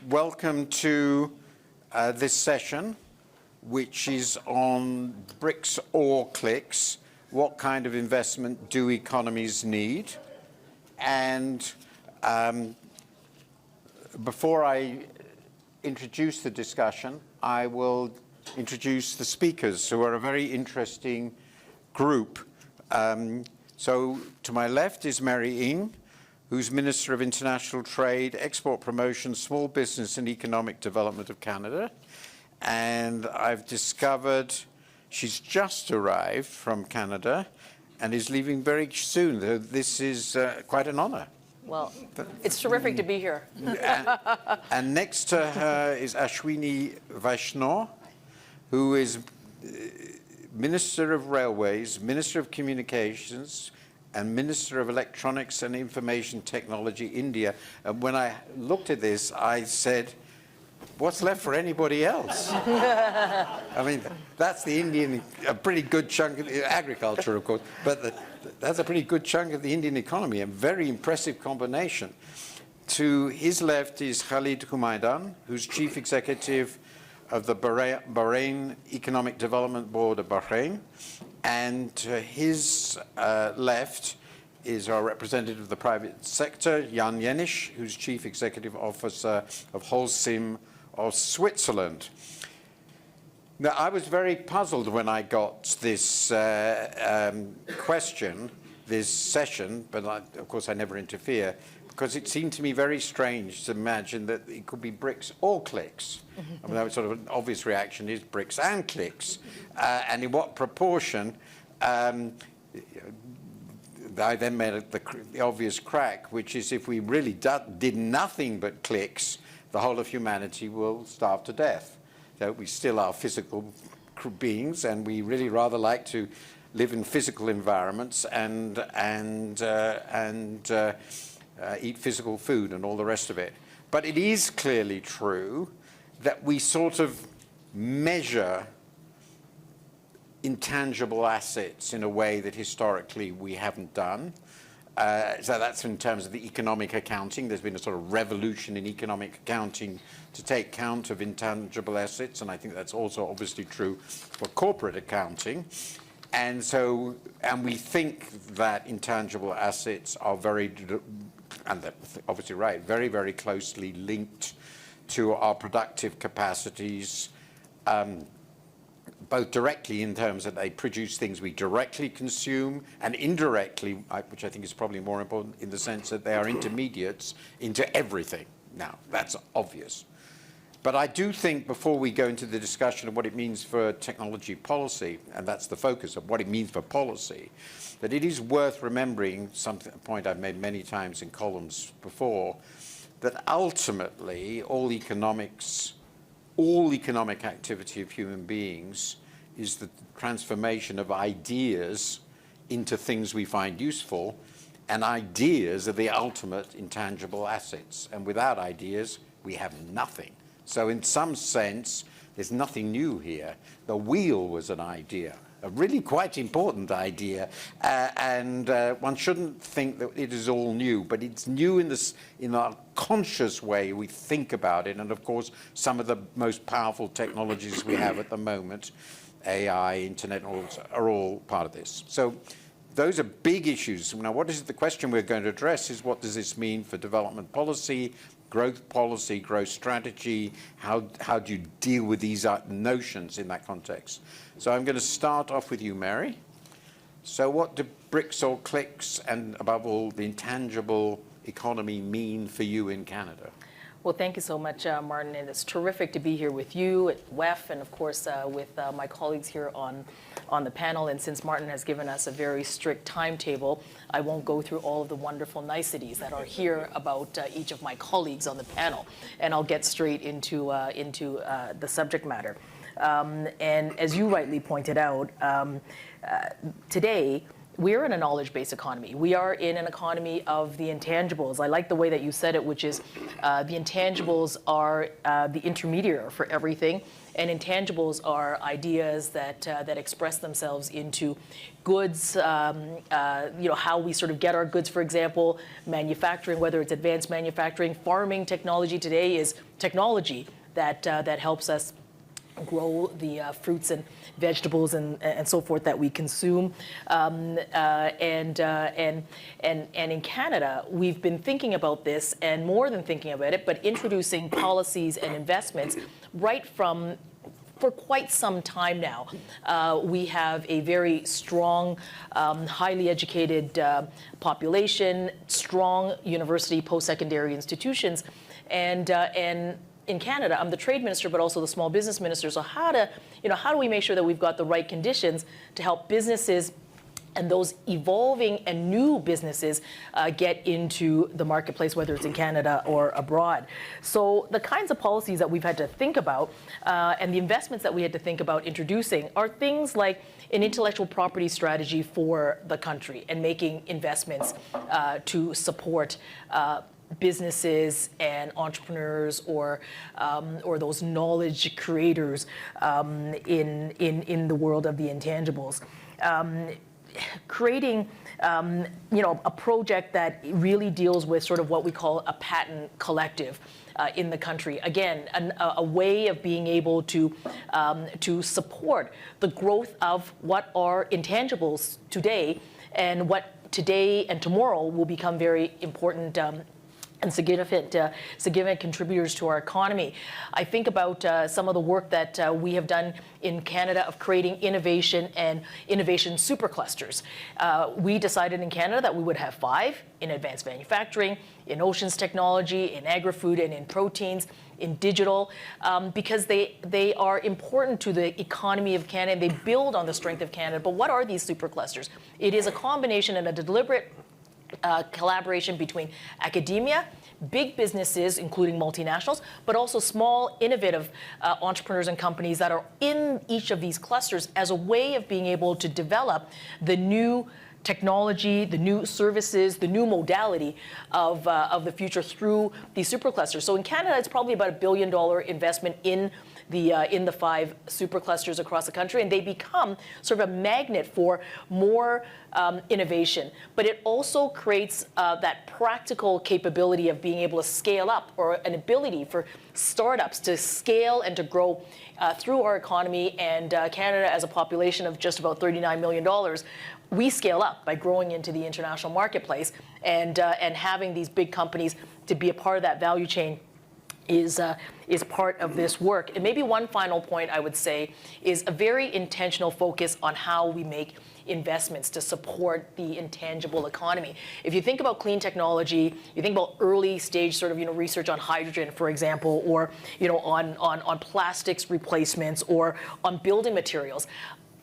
Welcome to this session, which is on bricks or clicks. What kind of investment do economies need? And before I introduce the discussion, I will introduce the speakers, who are a very interesting group. So to my left is Mary Ng, who's Minister of International Trade, Export Promotion, Small Business and Economic Development of Canada. And I've discovered she's just arrived from Canada and is leaving very soon. This is quite an honor. Well, it's terrific to be here. And next to her is Ashwini Vaishnaw, who is Minister of Railways, Minister of Communications, and Minister of Electronics and Information Technology, India. And when I looked at this, I said, what's left for anybody else? I mean, that's the Indian, a pretty good chunk of agriculture, of course, but that's a pretty good chunk of the Indian economy, a very impressive combination. To his left is Khalid Humaidan, who's Chief Executive of the Bahrain Economic Development Board of Bahrain. And to his left is our representative of the private sector, Jenisch, who's Chief Executive Officer of Holcim of Switzerland. Now, I was very puzzled when I got this question, this session, but of course I never interfere, because it seemed to me very strange to imagine that it could be bricks or clicks. I mean, that was sort of an obvious reaction is bricks and clicks, and in what proportion. I then made the obvious crack, which is if we really did nothing but clicks, the whole of humanity will starve to death. So we still are physical beings, and we really rather like to live in physical environments and eat physical food and all the rest of it. But it is clearly true that we sort of measure intangible assets in a way that historically we haven't done. So that's in terms of the economic accounting. There's been a sort of revolution in economic accounting to take count of intangible assets, and I think that's also obviously true for corporate accounting. And so, and we think that intangible assets are very, and that's obviously right, very, very closely linked to our productive capacities, both directly in terms that they produce things we directly consume, and indirectly, which I think is probably more important, in the sense that they are intermediates into everything. Now, that's obvious. But I do think before we go into the discussion of what it means for technology policy, and that's the focus of what it means for policy, that it is worth remembering a point I've made many times in columns before, that ultimately all economic activity of human beings is the transformation of ideas into things we find useful, and ideas are the ultimate intangible assets. And without ideas, we have nothing. So in some sense, there's nothing new here. The wheel was an idea, a really quite important idea, and one shouldn't think that it is all new, but it's new in a conscious way we think about it. And of course, some of the most powerful technologies we have at the moment, AI, internet, are all part of this. So those are big issues. Now, the question we're going to address is, what does this mean for development policy, growth strategy? How do you deal with these notions in that context? So I'm going to start off with you, Mary. So what do bricks or clicks, and above all, the intangible economy mean for you in Canada? Well, thank you so much, Martin, and it's terrific to be here with you at WEF, and of course with my colleagues here on the panel. And since Martin has given us a very strict timetable, I won't go through all of the wonderful niceties that are here about each of my colleagues on the panel, and I'll get straight into the subject matter. And as you rightly pointed out, today we're in a knowledge-based economy. We are in an economy of the intangibles. I like the way that you said it, which is the intangibles are the intermediary for everything, and intangibles are ideas that that express themselves into goods. How we sort of get our goods, for example, manufacturing, whether it's advanced manufacturing, farming technology today is technology that that helps us grow the fruits and vegetables and so forth that we consume. And in Canada, we've been thinking about this, and more than thinking about it, but introducing policies and investments right from for quite some time now. We have a very strong, highly educated population, strong university post-secondary institutions, and in Canada, I'm the trade minister, but also the small business minister. So how do we make sure that we've got the right conditions to help businesses and those evolving and new businesses get into the marketplace, whether it's in Canada or abroad? So the kinds of policies that we've had to think about and the investments that we had to think about introducing are things like an intellectual property strategy for the country and making investments to support businesses and entrepreneurs or those knowledge creators in the world of the intangibles. Creating a project that really deals with sort of what we call a patent collective in the country. Again, a way of being able to support the growth of what are intangibles today and what today and tomorrow will become very important and significant contributors to our economy. I think about some of the work that we have done in Canada of creating innovation and innovation superclusters. We decided in Canada that we would have 5 in advanced manufacturing, in oceans technology, in agri-food, and in proteins, in digital, because they are important to the economy of Canada. They build on the strength of Canada. But what are these superclusters? It is a combination and a deliberate collaboration between academia, big businesses, including multinationals, but also small, innovative entrepreneurs and companies that are in each of these clusters as a way of being able to develop the new technology, the new services, the new modality of the future through these superclusters. So in Canada, it's probably about $1 billion investment in the 5 superclusters across the country, and they become sort of a magnet for more innovation. But it also creates that practical capability of being able to scale up, or an ability for startups to scale and to grow through our economy. And Canada, as a population of just about $39 million, we scale up by growing into the international marketplace, and having these big companies to be a part of that value chain is part of this work. And maybe one final point I would say is a very intentional focus on how we make investments to support the intangible economy. If you think about clean technology, you think about early stage sort of research on hydrogen, for example, or on plastics replacements, or on building materials.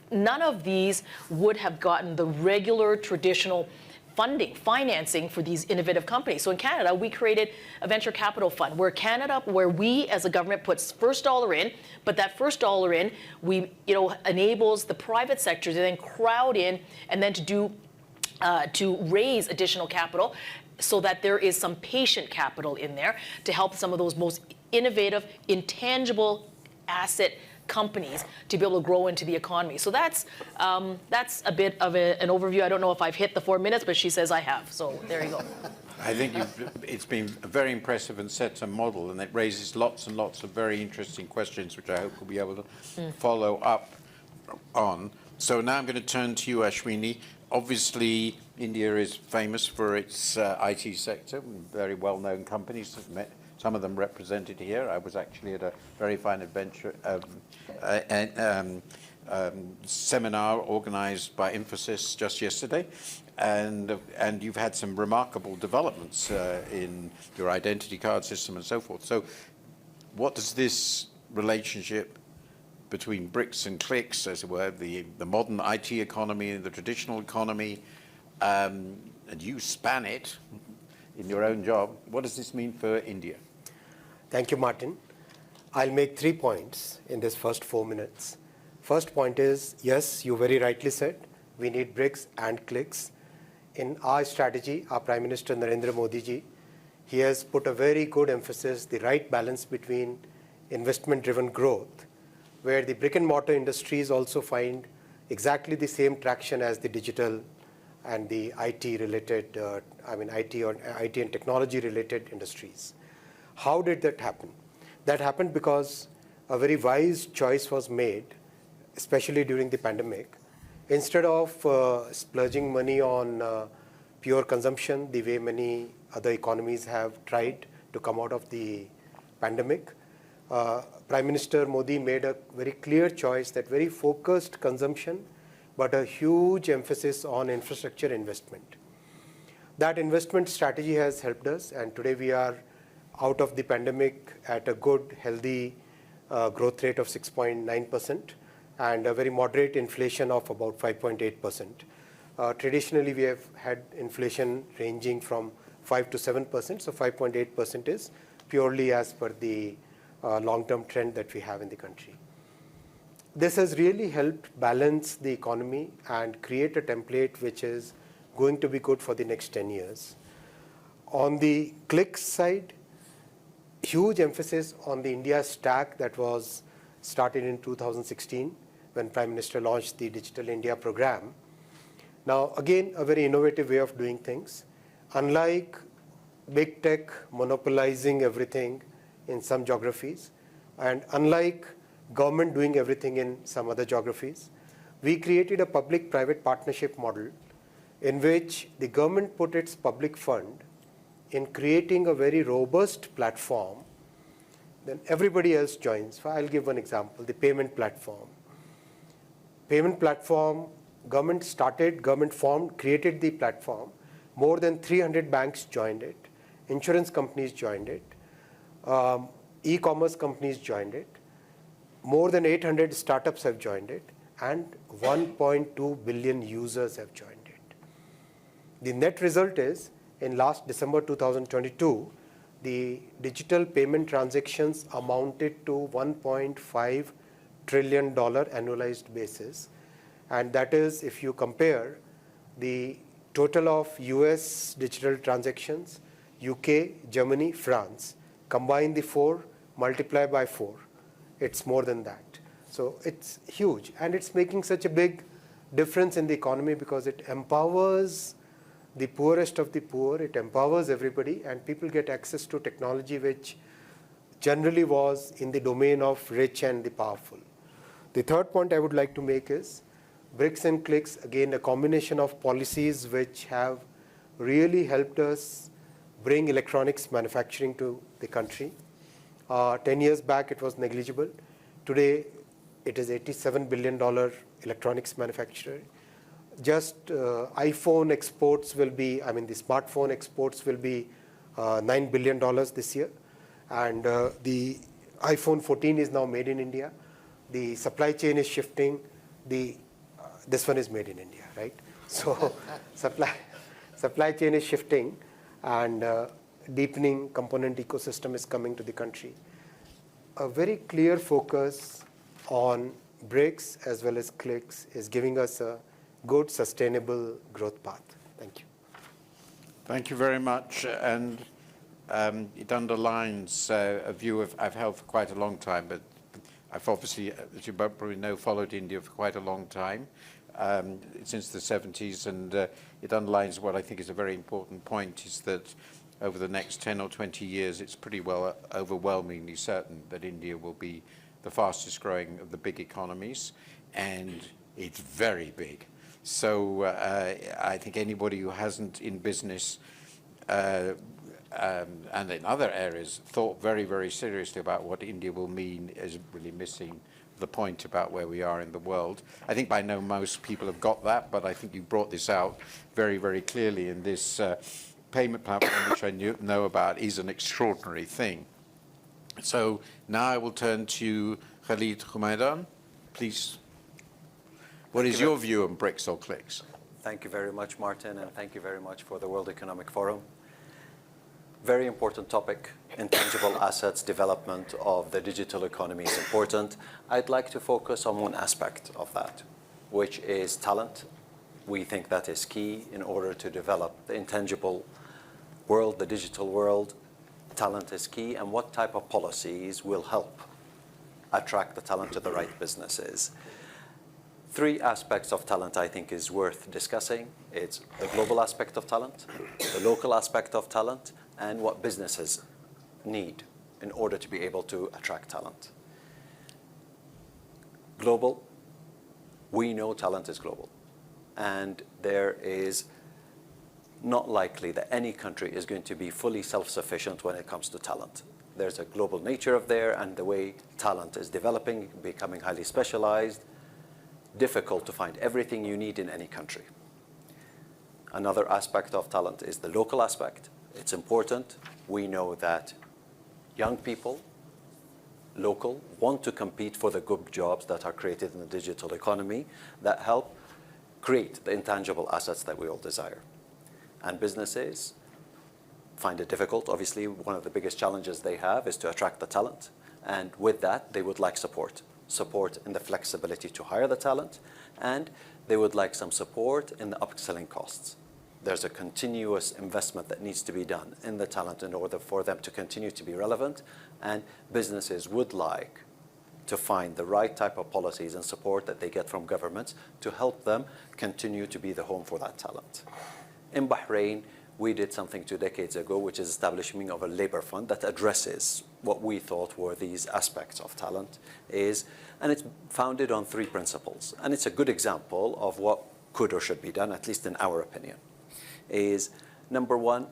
None of these would have gotten the regular traditional financing for these innovative companies. So in Canada, we created a venture capital fund where we as a government puts first dollar in, but that first dollar in, enables the private sector to then crowd in and then to raise additional capital, so that there is some patient capital in there to help some of those most innovative, intangible asset companies to be able to grow into the economy. So that's a bit of an overview. I don't know if I've hit the 4 minutes, but she says I have. So there you go. I think it's been very impressive and sets a model, and it raises lots and lots of very interesting questions, which I hope we'll be able to follow up on. So now I'm going to turn to you, Ashwini. Obviously, India is famous for its IT sector, very well-known companies. Some of them represented here. I was actually at a very fine adventure seminar organized by Infosys just yesterday, and you've had some remarkable developments in your identity card system and so forth. So what does this relationship between bricks and clicks, as it were, the modern IT economy and the traditional economy, and you span it in your own job, what does this mean for India? Thank you, Martin. I'll make 3 points in this first 4 minutes. First point is, yes, you very rightly said, we need bricks and clicks. In our strategy, our Prime Minister Narendra Modi ji, he has put a very good emphasis, the right balance between investment-driven growth, where the brick and mortar industries also find exactly the same traction as the digital and the IT-related, IT and technology-related industries. How did that happen? That happened because a very wise choice was made, especially during the pandemic. Instead of splurging money on pure consumption, the way many other economies have tried to come out of the pandemic, Prime Minister Modi made a very clear choice that very focused consumption, but a huge emphasis on infrastructure investment. That investment strategy has helped us, and today we are out of the pandemic at a good, healthy growth rate of 6.9% and a very moderate inflation of about 5.8%. Traditionally, we have had inflation ranging from 5 to 7%, so 5.8% is purely as per the long-term trend that we have in the country. This has really helped balance the economy and create a template which is going to be good for the next 10 years. On the clicks side, huge emphasis on the India stack that was started in 2016 when Prime Minister launched the Digital India program. Now, again, a very innovative way of doing things. Unlike big tech monopolizing everything in some geographies, and unlike government doing everything in some other geographies, we created a public-private partnership model in which the government put its public fund in creating a very robust platform. Then everybody else joins. So I'll give one example, the payment platform. Payment platform, government started, government formed, created the platform. More than 300 banks joined it. Insurance companies joined it. E-commerce companies joined it. More than 800 startups have joined it. And 1.2 billion users have joined it. The net result is, in last December 2022, the digital payment transactions amounted to $1.5 trillion annualized basis. And that is, if you compare the total of US digital transactions, UK, Germany, France, combine the four, multiply by 4. It's more than that. So it's huge. And it's making such a big difference in the economy because it empowers the poorest of the poor, it empowers everybody, and people get access to technology which generally was in the domain of rich and the powerful. The third point I would like to make is bricks and clicks, again, a combination of policies which have really helped us bring electronics manufacturing to the country. 10 years back, it was negligible. Today, it is $87 billion electronics manufacturer. Just iPhone exports will be, the smartphone exports will be $9 billion this year. And the iPhone 14 is now made in India. The supply chain is shifting. This one is made in India, right? So supply chain is shifting and deepening component ecosystem is coming to the country. A very clear focus on bricks as well as clicks is giving us a good, sustainable growth path. Thank you. Thank you very much. And it underlines a view I've held for quite a long time, but I've obviously, as you probably know, followed India for quite a long time, since the 70s, and it underlines what I think is a very important point, is that over the next 10 or 20 years, it's pretty well overwhelmingly certain that India will be the fastest growing of the big economies, and it's very big. So I think anybody who hasn't in business and in other areas thought very, very seriously about what India will mean is really missing the point about where we are in the world. I think by now most people have got that, but I think you brought this out very, very clearly in this payment platform, which I know about, is an extraordinary thing. So now I will turn to Khalid Humaidan. Please, what is your view on bricks or clicks? Thank you very much, Martin, and thank you very much for the World Economic Forum. Very important topic. Intangible assets development of the digital economy is important. I'd like to focus on one aspect of that, which is talent We think that is key in order to develop the intangible world, the digital world. Talent is key, and what type of policies will help attract the talent to the right businesses. Three aspects of talent I think is worth discussing. It's the global aspect of talent, the local aspect of talent, and what businesses need in order to be able to attract talent. Global, we know talent is global. And there is not likely that any country is going to be fully self-sufficient when it comes to talent. There's a global nature of there, and the way talent is developing, becoming highly specialized, difficult to find everything you need in any country. Another aspect of talent is the local aspect. It's important. We know that young people, local, want to compete for the good jobs that are created in the digital economy that help create the intangible assets that we all desire. And businesses find it difficult. Obviously, one of the biggest challenges they have is to attract the talent. And with that, they would like support. Support in the flexibility to hire the talent, and they would like some support in the upskilling costs. There's a continuous investment that needs to be done in the talent in order for them to continue to be relevant, and businesses would like to find the right type of policies and support that they get from governments to help them continue to be the home for that talent. In Bahrain, we did something 2 decades ago, which is establishment of a labor fund that addresses what we thought were these aspects of talent, and it's founded on 3 principles. And it's a good example of what could or should be done, at least in our opinion. Is number 1,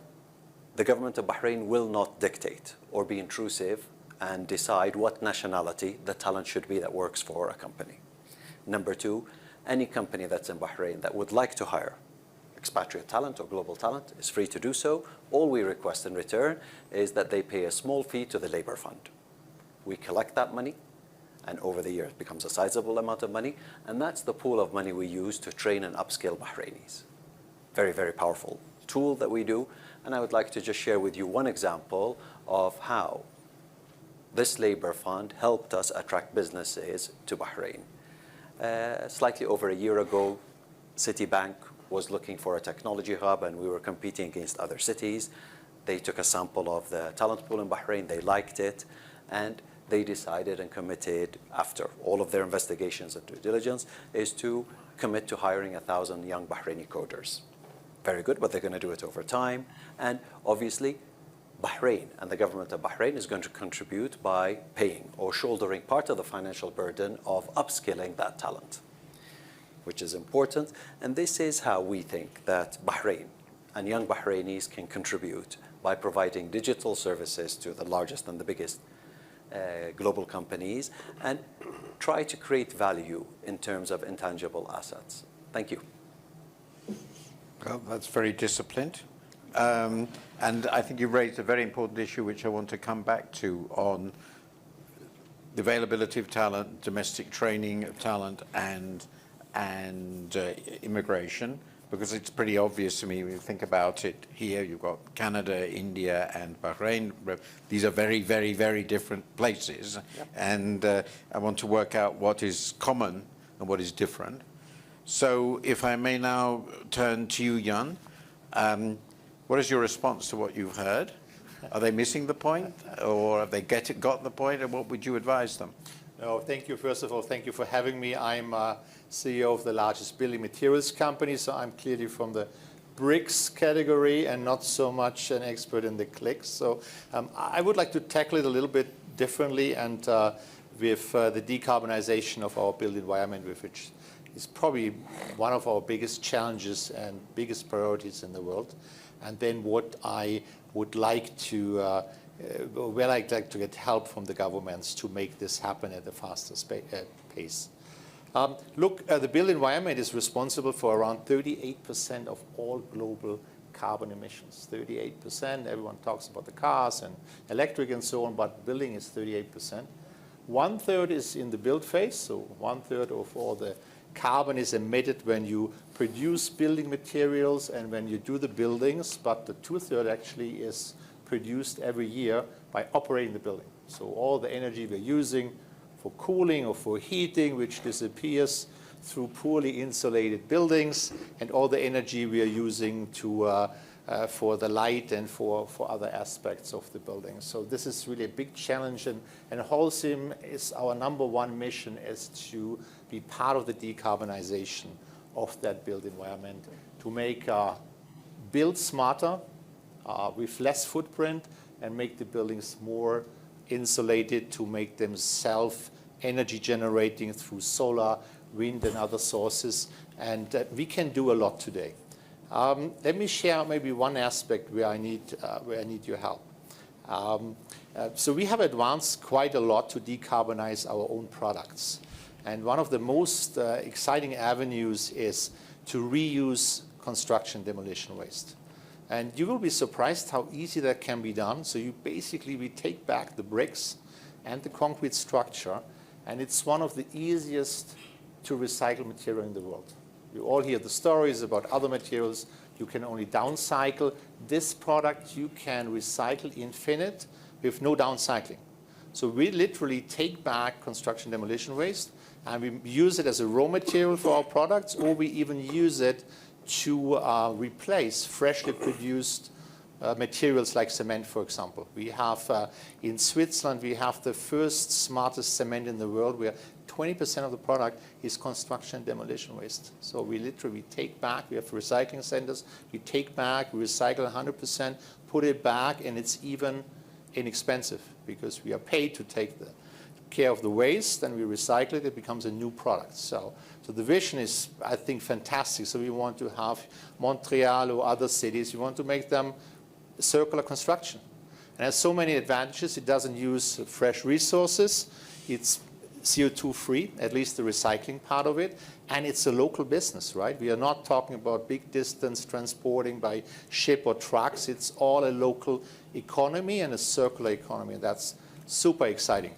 the government of Bahrain will not dictate or be intrusive and decide what nationality the talent should be that works for a company. Number 2, any company that's in Bahrain that would like to hire expatriate talent or global talent is free to do so. All we request in return is that they pay a small fee to the labor fund. We collect that money, and over the years it becomes a sizable amount of money, and that's the pool of money we use to train and upskill Bahrainis. Very, very powerful tool that we do, and I would like to just share with you one example of how this labor fund helped us attract businesses to Bahrain. Slightly over a year ago, Citibank was looking for a technology hub, and we were competing against other cities. They took a sample of the talent pool in Bahrain, they liked it, and they decided and committed, after all of their investigations and due diligence, is to commit to hiring 1,000 young Bahraini coders. Very good, but they're going to do it over time. And obviously, Bahrain and the government of Bahrain is going to contribute by paying or shouldering part of the financial burden of upskilling that talent, which is important. And this is how we think that Bahrain and young Bahrainis can contribute by providing digital services to the largest and the biggest global companies and try to create value in terms of intangible assets. Thank you. Well, that's very disciplined. And I think you raised a very important issue which I want to come back to on the availability of talent, domestic training of talent, and immigration, because it's pretty obvious to me when you think about it here. You've got Canada, India, and Bahrain. These are very, very, very different places. Yep. And I want to work out what is common and what is different. So if I may now turn to you, Jan. What is your response to what you've heard? Are they missing the point, or have they got the point, and what would you advise them? No, thank you. First of all, thank you for having me. I'm CEO of the largest building materials company, so I'm clearly from the bricks category and not so much an expert in the clicks. So I would like to tackle it a little bit differently, and with the decarbonization of our built environment, which is probably one of our biggest challenges and biggest priorities in the world. And then what I would like to where I'd like to get help from the governments to make this happen at a faster pace. Look, the built environment is responsible for around 38% of all global carbon emissions. 38%, everyone talks about the cars and electric and so on, but building is 38%. 1/3 is in the build phase, so 1/3 of all the carbon is emitted when you produce building materials and when you do the buildings, but the 2/3 actually is produced every year by operating the building. So all the energy we're using for cooling or for heating, which disappears through poorly insulated buildings and all the energy we are using for the light and for other aspects of the building. So this is really a big challenge, and Holcim is our #1 mission is to be part of the decarbonization of that built environment, to make build smarter with less footprint and make the buildings more insulated, to make them self-energy generating through solar, wind, and other sources. And we can do a lot today. Let me share maybe one aspect where I need your help. So we have advanced quite a lot to decarbonize our own products. And one of the most exciting avenues is to reuse construction demolition waste. And you will be surprised how easy that can be done. So we take back the bricks and the concrete structure, and it's one of the easiest to recycle material in the world. You all hear the stories about other materials you can only downcycle. This product you can recycle infinite with no downcycling. So we literally take back construction demolition waste and we use it as a raw material for our products, or we even use it to replace freshly produced materials like cement, for example. We have, in Switzerland, we have the first smartest cement in the world where 20% of the product is construction demolition waste. So we literally take back, we have recycling centers, we take back, we recycle 100%, put it back, and it's even inexpensive because we are paid to take the care of the waste, and we recycle it, it becomes a new product. So the vision is, I think, fantastic. So we want to have Montreal or other cities, we want to make them circular construction. And it has so many advantages. It doesn't use fresh resources. It's CO2 free, at least the recycling part of it. And it's a local business, right? We are not talking about big distance transporting by ship or trucks. It's all a local economy and a circular economy. That's super exciting.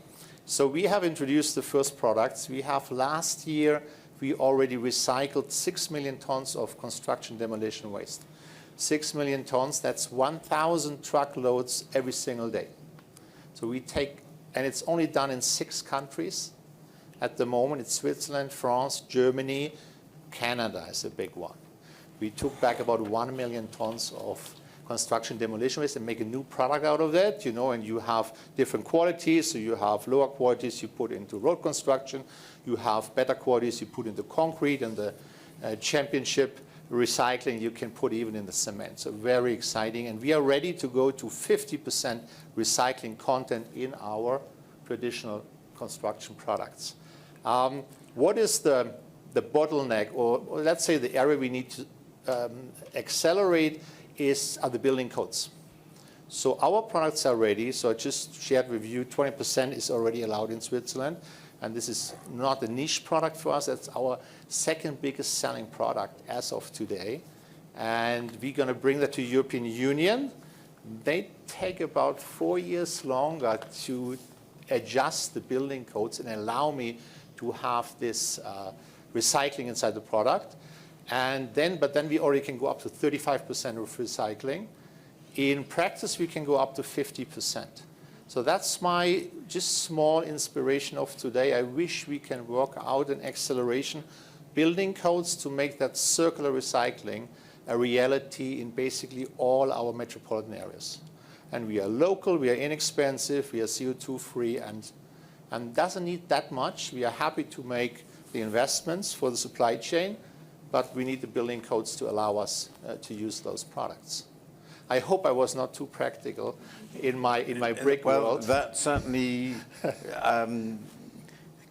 So we have introduced the first products. We have last year, we already recycled 6 million tons of construction demolition waste. 6 million tons, that's 1,000 truckloads every single day. So we take, and it's only done in 6 countries. At the moment, it's Switzerland, France, Germany, Canada is a big one. We took back about 1 million tons of construction demolition waste and make a new product out of that, and you have different qualities. So you have lower qualities you put into road construction. You have better qualities you put into concrete, and the championship recycling you can put even in the cement. So very exciting. And we are ready to go to 50% recycling content in our traditional construction products. What is the bottleneck, or let's say the area we need to accelerate are the building codes. So our products are ready. So I just shared with you 20% is already allowed in Switzerland. And this is not a niche product for us. That's our second biggest selling product as of today. And we're going to bring that to European Union. They take about 4 years longer to adjust the building codes and allow me to have this recycling inside the product. But then we already can go up to 35% of recycling. In practice, we can go up to 50%. So that's my just small inspiration of today. I wish we can work out an acceleration, building codes to make that circular recycling a reality in basically all our metropolitan areas. And we are local, we are inexpensive, we are CO2 free, and doesn't need that much. We are happy to make the investments for the supply chain, but we need the building codes to allow us to use those products. I hope I was not too practical in my brick world. Well, that certainly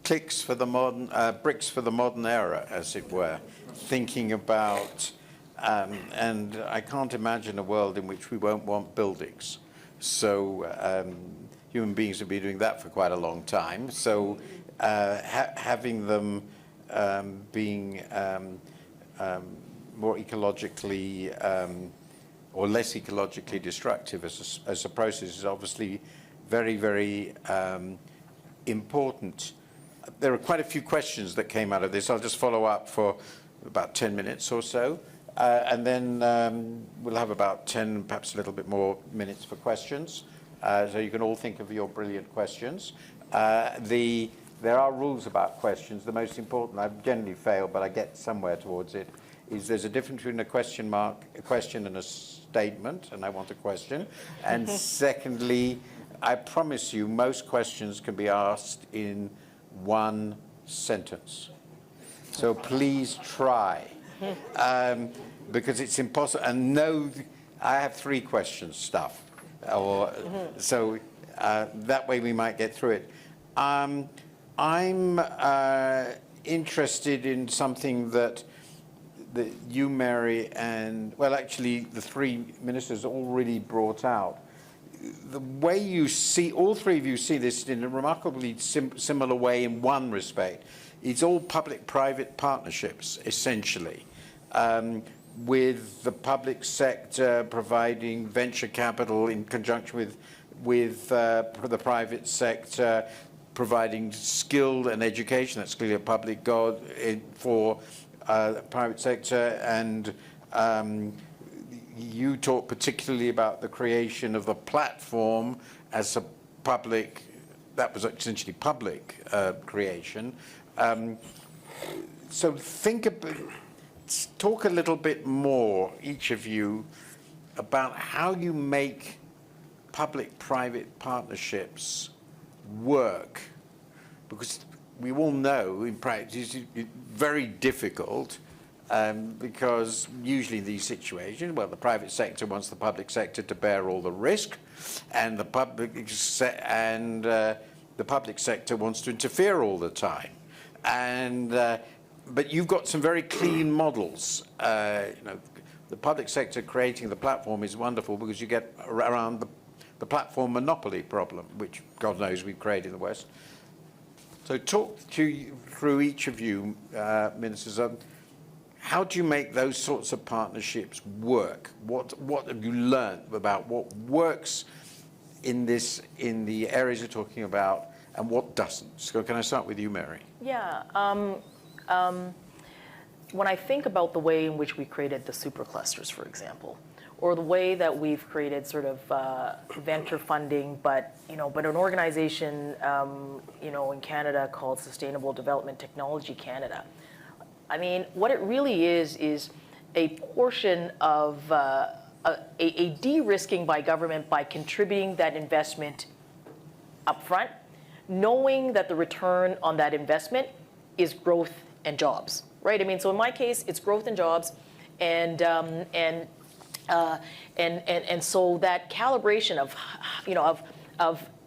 clicks for the modern, bricks for the modern era, as it were, thinking about, and I can't imagine a world in which we won't want buildings. So human beings have been doing that for quite a long time. So having them being more ecologically or less ecologically destructive as a process is obviously very, very important. There are quite a few questions that came out of this. I'll just follow up for about 10 minutes or so. And then we'll have about 10, perhaps a little bit more minutes for questions. So you can all think of your brilliant questions. The there are rules about questions. The most important, I generally fail, but I get somewhere towards it, is there's a difference between a question and a statement, and I want a question. And secondly, I promise you, most questions can be asked in one sentence. So please try, because it's impossible. And no, I have 3 questions stuff, or so that way we might get through it. I'm interested in something that you, Mary, and, well, actually the 3 ministers already brought out. The way you see, all 3 of you see this in a remarkably similar way in one respect. It's all public-private partnerships, essentially, with the public sector providing venture capital in conjunction with the private sector, providing skilled and education. That's clearly a public goal for the private sector. And you talk particularly about the creation of the platform as a public, that was essentially public creation. So talk a little bit more, each of you, about how you make public-private partnerships work, because we all know in practice it's very difficult, because usually in these situations, well, the private sector wants the public sector to bear all the risk, and the public sector wants to interfere all the time. And but you've got some very clean models. The public sector creating the platform is wonderful because you get around the platform monopoly problem, which God knows we've created in the West. So talk through each of you, ministers, how do you make those sorts of partnerships work? What have you learned about what works in the areas you're talking about, and what doesn't? So can I start with you, Mary? Yeah. When I think about the way in which we created the superclusters, for example, or the way that we've created sort of venture funding, but an organization, in Canada called Sustainable Development Technology Canada. I mean, what it really is a portion of a de-risking by government by contributing that investment upfront, knowing that the return on that investment is growth and jobs, right? I mean, so in my case, it's growth and jobs, and so that calibration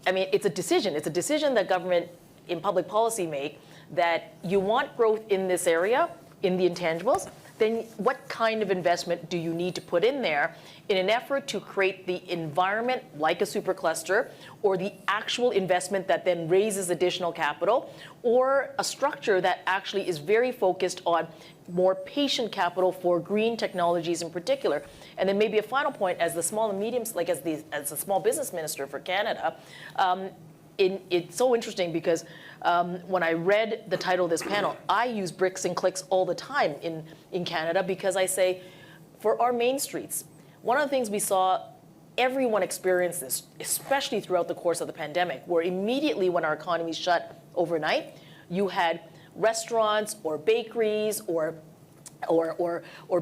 it's a decision. It's a decision that government in public policy make that you want growth in this area, in the intangibles, then what kind of investment do you need to put in there in an effort to create the environment like a supercluster, or the actual investment that then raises additional capital, or a structure that actually is very focused on more patient capital for green technologies in particular. And then maybe a final point, as the small and medium, like as the small business minister for Canada, it's so interesting because when I read the title of this panel, I use bricks and clicks all the time in Canada, because I say, for our main streets, one of the things we saw everyone experience this, especially throughout the course of the pandemic, where immediately when our economies shut overnight, you had restaurants or bakeries or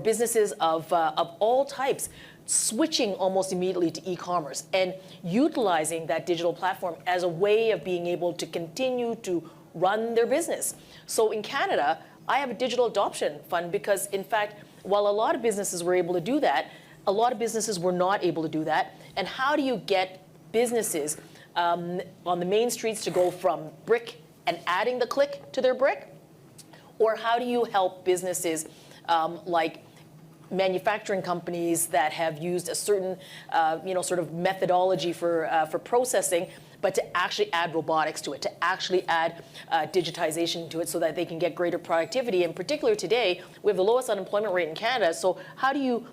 businesses of all types switching almost immediately to e-commerce and utilizing that digital platform as a way of being able to continue to run their business. So in Canada, I have a digital adoption fund because, in fact, while a lot of businesses were able to do that, a lot of businesses were not able to do that. And how do you get businesses on the main streets to go from brick and adding the click to their brick? Or how do you help businesses like manufacturing companies that have used a certain, sort of methodology for processing, but to actually add robotics to it, to actually add digitization to it so that they can get greater productivity? In particular today, we have the lowest unemployment rate in Canada. So how do you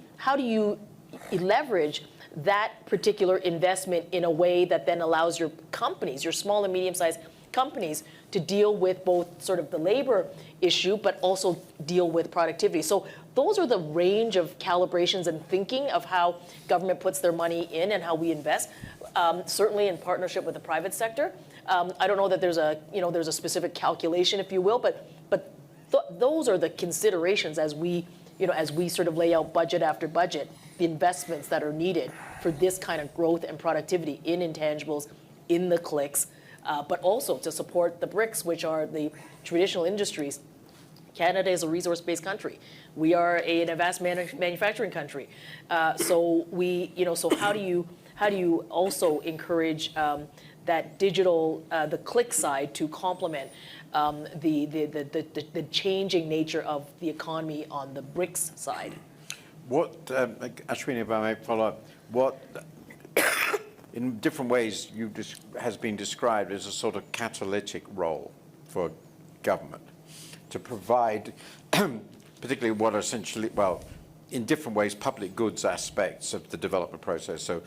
leverage that particular investment in a way that then allows your companies, your small and medium-sized companies, to deal with both sort of the labor issue, but also deal with productivity? So those are the range of calibrations and thinking of how government puts their money in and how we invest, certainly in partnership with the private sector. I don't know that there's a specific calculation, if you will, but those are the considerations as we sort of lay out budget after budget, the investments that are needed for this kind of growth and productivity in intangibles, in the clicks, but also to support the BRICS, which are the traditional industries. Canada is a resource-based country. We are an advanced manufacturing country. So how do you also encourage that digital, the click side to complement the changing nature of the economy on the BRICS side? What, Ashwini, if I may follow up, what, in different ways, has been described as a sort of catalytic role for government to provide, particularly what essentially, well, in different ways, public goods aspects of the development process. So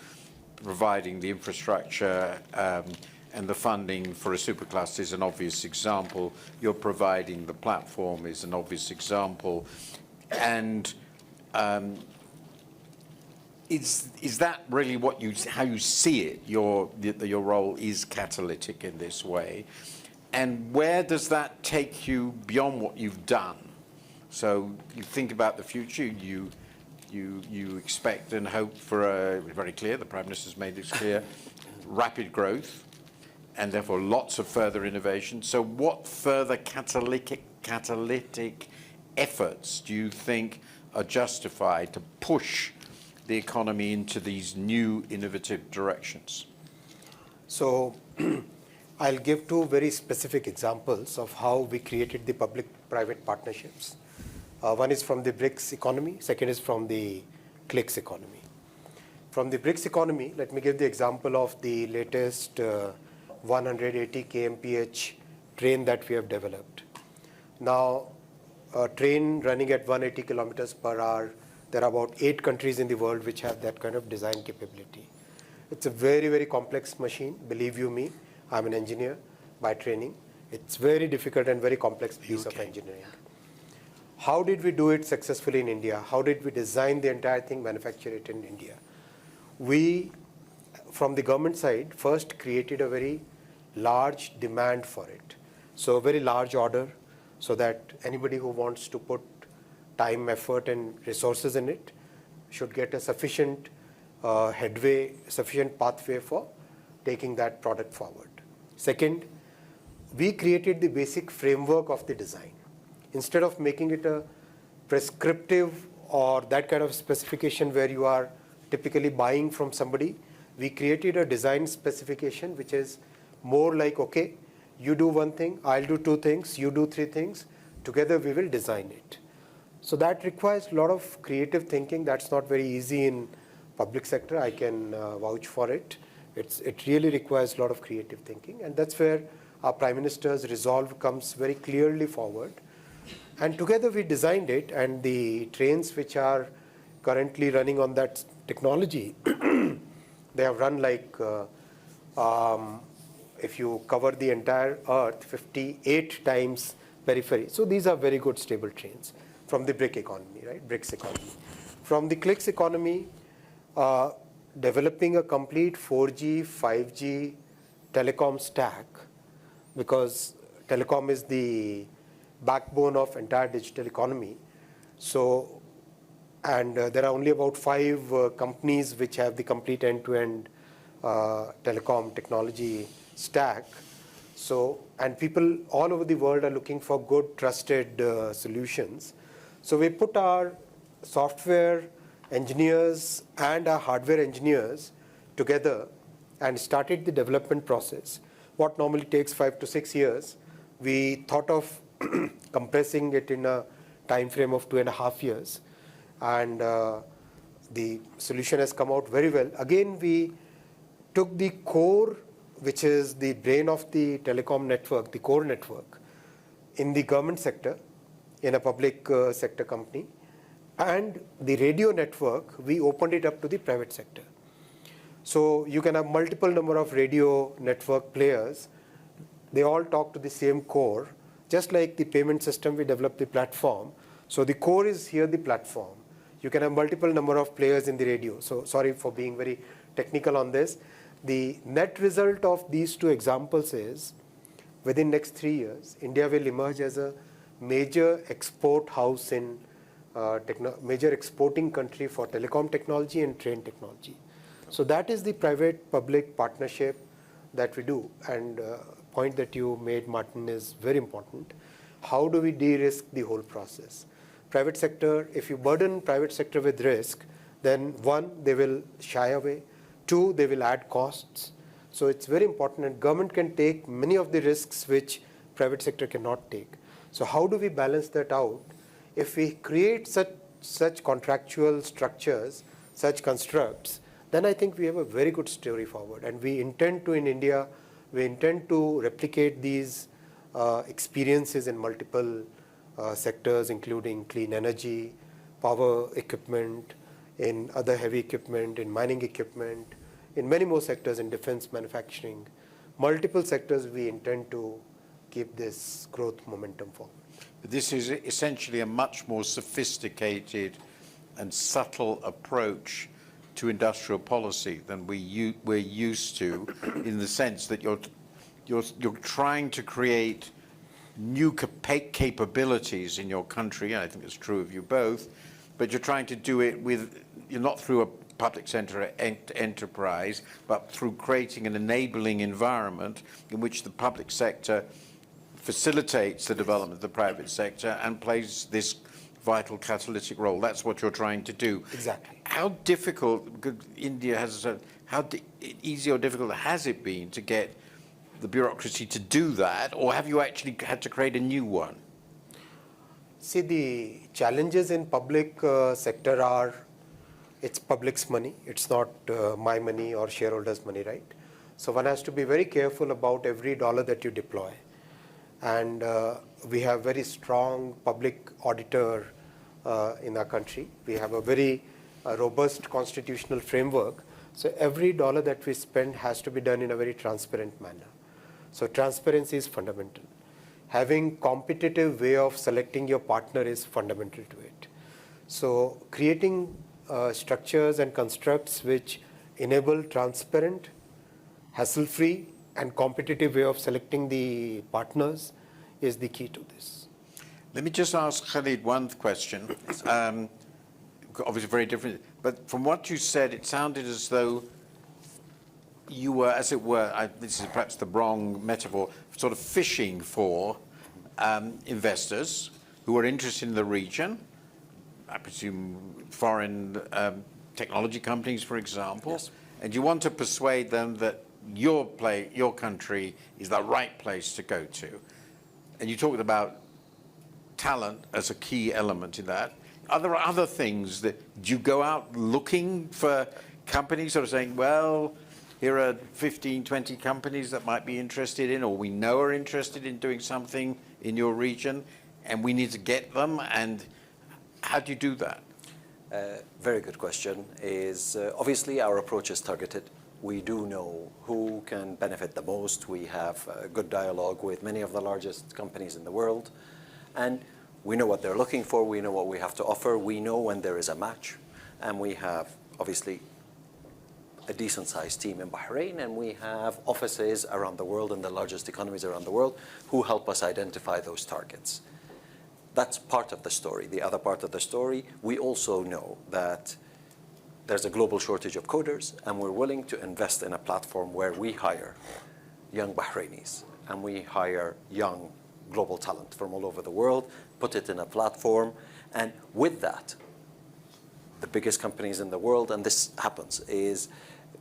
providing the infrastructure and the funding for a supercluster is an obvious example. You're providing the platform is an obvious example. And is that really how you see it? Your role is catalytic in this way. And where does that take you beyond what you've done? So you think about the future, you expect and hope for very clear, the Prime Minister's made this clear, rapid growth, and therefore lots of further innovation. So what further catalytic efforts do you think are justified to push the economy into these new innovative directions? So I'll give two very specific examples of how we created the public-private partnerships. One is from the BRICS economy, second is from the clicks economy. From the BRICS economy, let me give the example of the latest 180 kmph train that we have developed. Now, a train running at 180 kilometers per hour, there are about 8 countries in the world which have that kind of design capability. It's a very, very complex machine, believe you me. I'm an engineer by training. It's very difficult and very complex piece of engineering. How did we do it successfully in India? How did we design the entire thing, manufacture it in India? We, from the government side, first created a very large demand for it. So a very large order so that anybody who wants to put time, effort, and resources in it should get a sufficient headway, sufficient pathway for taking that product forward. Second, we created the basic framework of the design. Instead of making it a prescriptive or that kind of specification where you are typically buying from somebody, we created a design specification which is more like, okay, you do one thing, I'll do 2 things, you do 3 things, together we will design it. So that requires a lot of creative thinking. That's not very easy in public sector. I can vouch for it. It really requires a lot of creative thinking, and that's where our Prime Minister's resolve comes very clearly forward. And together we designed it, and the trains which are currently running on that technology, they have run like, if you cover the entire Earth, 58 times periphery. So these are very good stable trains from the BRIC economy, right? BRICS economy. From the clicks economy, developing a complete 4G, 5G telecom stack, because telecom is the backbone of entire digital economy. So, and there are only about 5 companies which have the complete end-to-end telecom technology stack. So, and people all over the world are looking for good, trusted solutions. So we put our software engineers and our hardware engineers together and started the development process. What normally takes 5 to 6 years, we thought of compressing it in a time frame of 2.5 years. And the solution has come out very well. Again, we took the core, which is the brain of the telecom network, the core network, in the government sector, in a public sector company. And the radio network, we opened it up to the private sector. So you can have multiple number of radio network players. They all talk to the same core. Just like the payment system, we developed the platform. So the core is here the platform. You can have multiple number of players in the radio. So sorry for being very technical on this. The net result of these two examples is, within next 3 years, India will emerge as a major export house in major exporting country for telecom technology and train technology. So that is the private-public partnership that we do. And point that you made, Martin, is very important. How do we de-risk the whole process? Private sector, if you burden private sector with risk, then one, they will shy away. Two, they will add costs. So it's very important, and government can take many of the risks which private sector cannot take. So how do we balance that out? If we create such contractual structures, such constructs, then I think we have a very good story forward. And we intend to, in India, we intend to replicate these experiences in multiple sectors, including clean energy, power equipment, in other heavy equipment, in mining equipment, in many more sectors, in defense manufacturing. Multiple sectors we intend to keep this growth momentum forward. This is essentially a much more sophisticated and subtle approach to industrial policy than we're used to, in the sense that you're trying to create new capabilities in your country, and I think it's true of you both, but you're trying to do it you're not through a public sector enterprise, but through creating an enabling environment in which the public sector facilitates the development of the private sector and plays this vital catalytic role. That's what you're trying to do. Exactly. How difficult, because India has, easy or difficult has it been to get the bureaucracy to do that, or have you actually had to create a new one? See, the challenges in public sector are, it's public's money. It's not my money or shareholders' money, right? So one has to be very careful about every dollar that you deploy. And we have very strong public auditor in our country. We have a very robust constitutional framework. So every dollar that we spend has to be done in a very transparent manner. So transparency is fundamental. Having competitive way of selecting your partner is fundamental to it. So creating structures and constructs which enable transparent, hassle-free, and competitive way of selecting the partners is the key to this. Let me just ask Khalid one question. Obviously very different, but from what you said, it sounded as though you were, as it were, this is perhaps the wrong metaphor, sort of fishing for investors who are interested in the region, I presume foreign technology companies, for example, Yes. and you want to persuade them that your country is the right place to go to. And you talked about talent as a key element in that. Are there other things do you go out looking for companies, sort of saying, well, here are 15, 20 companies that might be interested in, or we know are interested in doing something in your region, and we need to get them? And how do you do that? Very good question. Obviously our approach is targeted. We do know who can benefit the most. We have a good dialogue with many of the largest companies in the world. And we know what they're looking for. We know what we have to offer. We know when there is a match. And we have, obviously, a decent-sized team in Bahrain, and we have offices around the world in the largest economies around the world who help us identify those targets. That's part of the story. The other part of the story, we also know that there's a global shortage of coders, and we're willing to invest in a platform where we hire young Bahrainis, and we hire young global talent from all over the world, put it in a platform, and with that, the biggest companies in the world, and this happens, is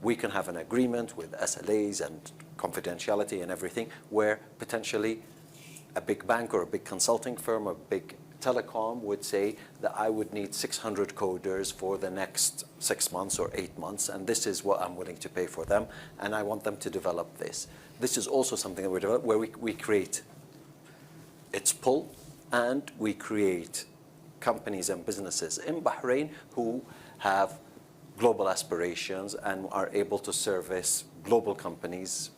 we can have an agreement with SLAs and confidentiality and everything, where potentially a big bank or a big consulting firm or big telecom would say that I would need 600 coders for the next 6 months or 8 months, and this is what I'm willing to pay for them, and I want them to develop this. This is also something that we develop where we create its pull, and we create companies and businesses in Bahrain who have global aspirations and are able to service global companies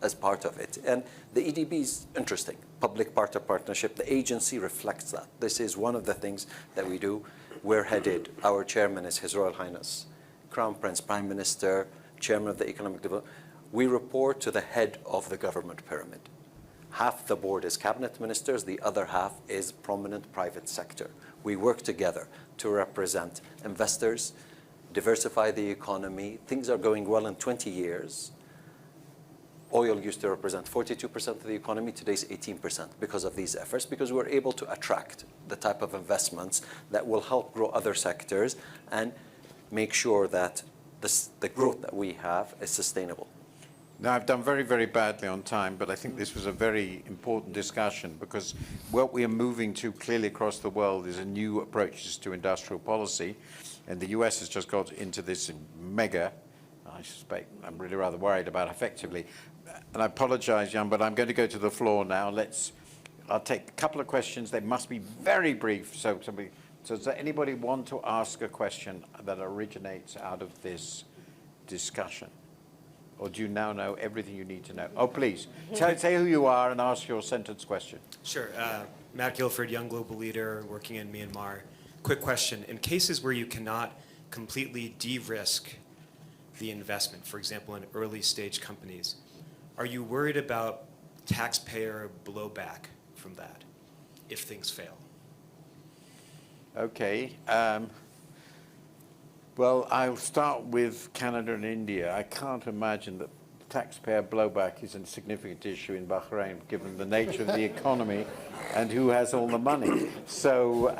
as part of it. And the EDB is interesting. Public-private partnership, the agency reflects that. This is one of the things that we do. We're headed, our chairman is His Royal Highness Crown Prince Prime Minister chairman of the Economic Development. We report to the head of the government pyramid. Half the board is cabinet ministers, the other half is prominent private sector. We work together to represent investors, diversify the economy. Things are going well in 20 years. Oil used to represent 42% of the economy, today's 18% because of these efforts, because we're able to attract the type of investments that will help grow other sectors and make sure that the growth that we have is sustainable. Now, I've done very, very badly on time, but I think this was a very important discussion because what we are moving to clearly across the world is a new approaches to industrial policy. And the US has just got into this mega, I suspect, I'm really rather worried about effectively. And I apologize, Jan, but I'm going to go to the floor now. I'll take a couple of questions. They must be very brief. So does anybody want to ask a question that originates out of this discussion? Or do you now know everything you need to know? Oh, please, say who you are and ask your sentence question. Sure. Matt Guilford, young global leader working in Myanmar. Quick question. In cases where you cannot completely de-risk the investment, for example, in early stage companies, are you worried about taxpayer blowback from that if things fail? Okay. Well, I'll start with Canada and India. I can't imagine that taxpayer blowback is a significant issue in Bahrain, given the nature of the economy and who has all the money. So,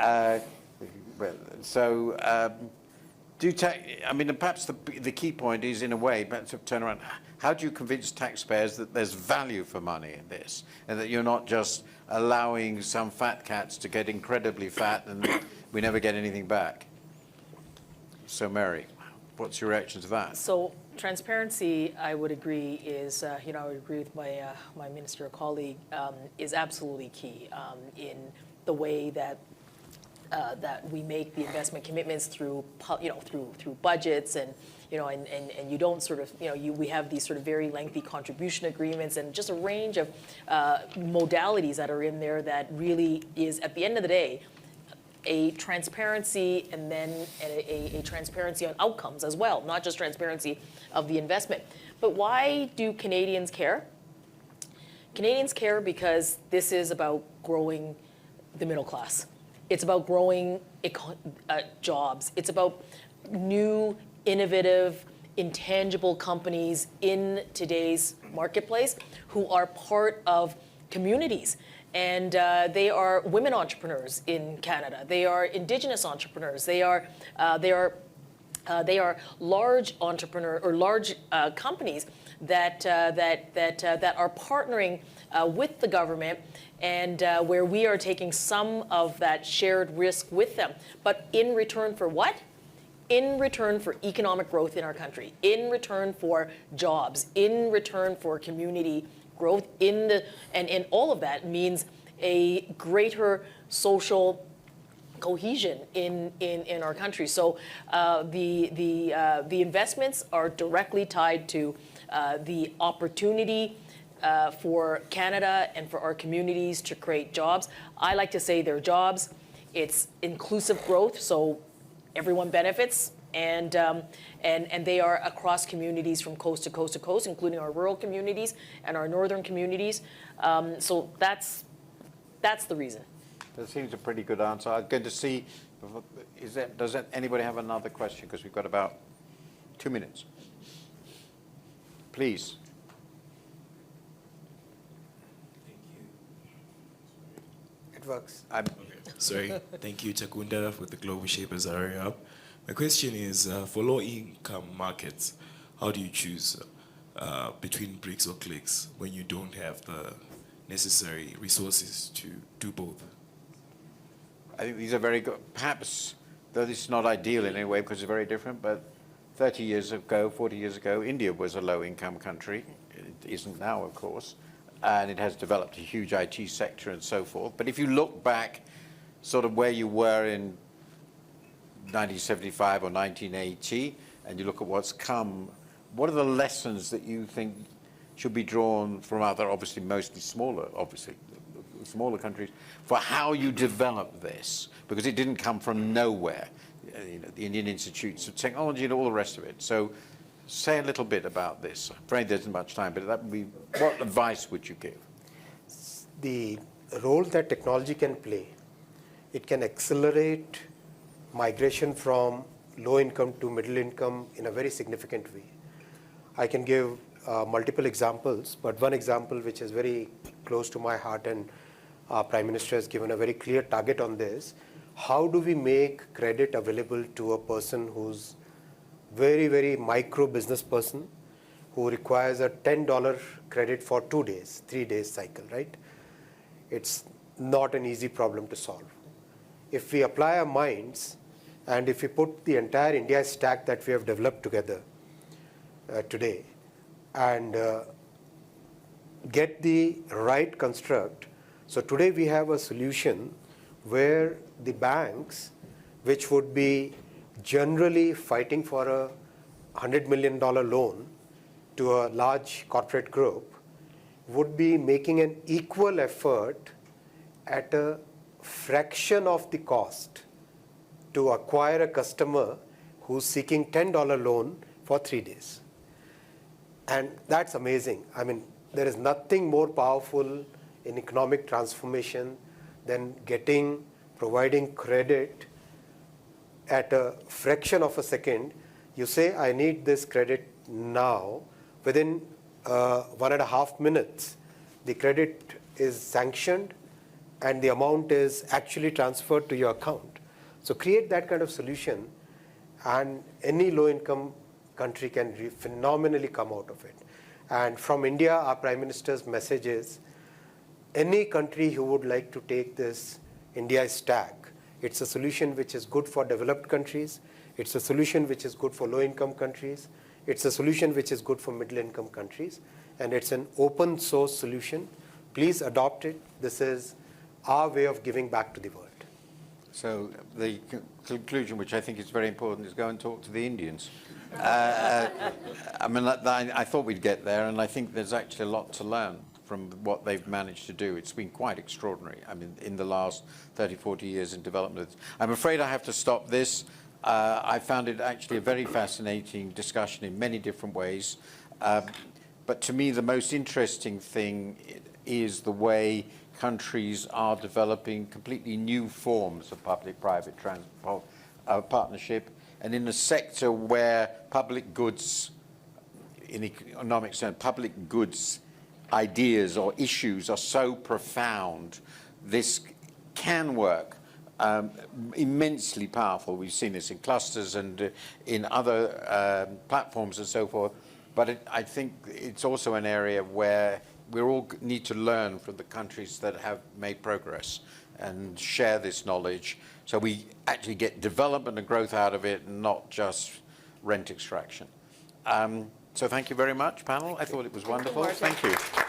perhaps the key point is, in a way, perhaps to turn around. How do you convince taxpayers that there's value for money in this, and that you're not just allowing some fat cats to get incredibly fat and we never get anything back? So, Mary, what's your reaction to that? So transparency, I would agree, is, I would agree with my minister colleague, is absolutely key in the way that that we make the investment commitments through budgets and you don't sort of, we have these sort of very lengthy contribution agreements and just a range of modalities that are in there that really is, at the end of the day, a transparency and then a transparency on outcomes as well, not just transparency of the investment. But why do Canadians care? Canadians care because this is about growing the middle class. It's about growing jobs. It's about new, innovative, intangible companies in today's marketplace who are part of communities. And they are women entrepreneurs in Canada. They are Indigenous entrepreneurs. They are large entrepreneur or large companies that are partnering with the government, and where we are taking some of that shared risk with them. But in return for what? In return for economic growth in our country. In return for jobs. In return for community growth. And all of that means a greater social cohesion in our country. So the investments are directly tied to the opportunity for Canada and for our communities to create jobs. I like to say they're jobs. It's inclusive growth, so everyone benefits, and they are across communities from coast to coast to coast, including our rural communities and our northern communities. So that's the reason. That seems a pretty good answer. I'm going to see, does anybody have another question? Because we've got about 2 minutes. Please. It works. Sorry. Thank you, Takunda, with the Global Shapers Area Hub. My question is, for low-income markets, how do you choose between bricks or clicks when you don't have the necessary resources to do both? I think these are very good. Perhaps, though this is not ideal in any way because it's very different, but 30 years ago, 40 years ago, India was a low-income country. It isn't now, of course. And it has developed a huge IT sector and so forth. But if you look back sort of where you were in 1975 or 1980, and you look at what's come, what are the lessons that you think should be drawn from other, obviously mostly smaller, smaller countries, for how you develop this? Because it didn't come from nowhere, the Indian Institutes of Technology and all the rest of it. So say a little bit about this. I'm afraid there isn't much time, but that would be, what advice would you give? The role that technology can play, it can accelerate migration from low income to middle income in a very significant way. I can give multiple examples, but one example which is very close to my heart, and our Prime Minister has given a very clear target on this. How do we make credit available to a person who's very, very micro business person who requires a $10 credit for 2 days, 3 days cycle, right? It's not an easy problem to solve. If we apply our minds and if we put the entire India stack that we have developed together today and get the right construct. So today we have a solution where the banks, which would be generally fighting for a $100 million loan to a large corporate group, would be making an equal effort at a fraction of the cost to acquire a customer who's seeking $10 loan for 3 days. And that's amazing. I mean, there is nothing more powerful in economic transformation than providing credit at a fraction of a second. You say, I need this credit now. Within 1.5 minutes, the credit is sanctioned and the amount is actually transferred to your account. So create that kind of solution, and any low-income country can phenomenally come out of it. And from India, our Prime Minister's message is, any country who would like to take this India stack, it's a solution which is good for developed countries, it's a solution which is good for low-income countries, it's a solution which is good for middle-income countries, and it's an open source solution. Please adopt it. This is our way of giving back to the world. So the conclusion, which I think is very important, is go and talk to the Indians. I mean, I thought we'd get there, and I think there's actually a lot to learn from what they've managed to do. It's been quite extraordinary, I mean, in the last 30, 40 years in development. I'm afraid I have to stop this. I found it actually a very fascinating discussion in many different ways. But to me, the most interesting thing is the way countries are developing completely new forms of public-private partnership, and in a sector where public goods, in economic sense, public goods ideas or issues are so profound, this can work. Immensely powerful. We've seen this in clusters and in other platforms and so forth. But I think it's also an area where we all need to learn from the countries that have made progress and share this knowledge so we actually get development and growth out of it and not just rent extraction. So thank you very much, panel. I thought it was wonderful. Thank you.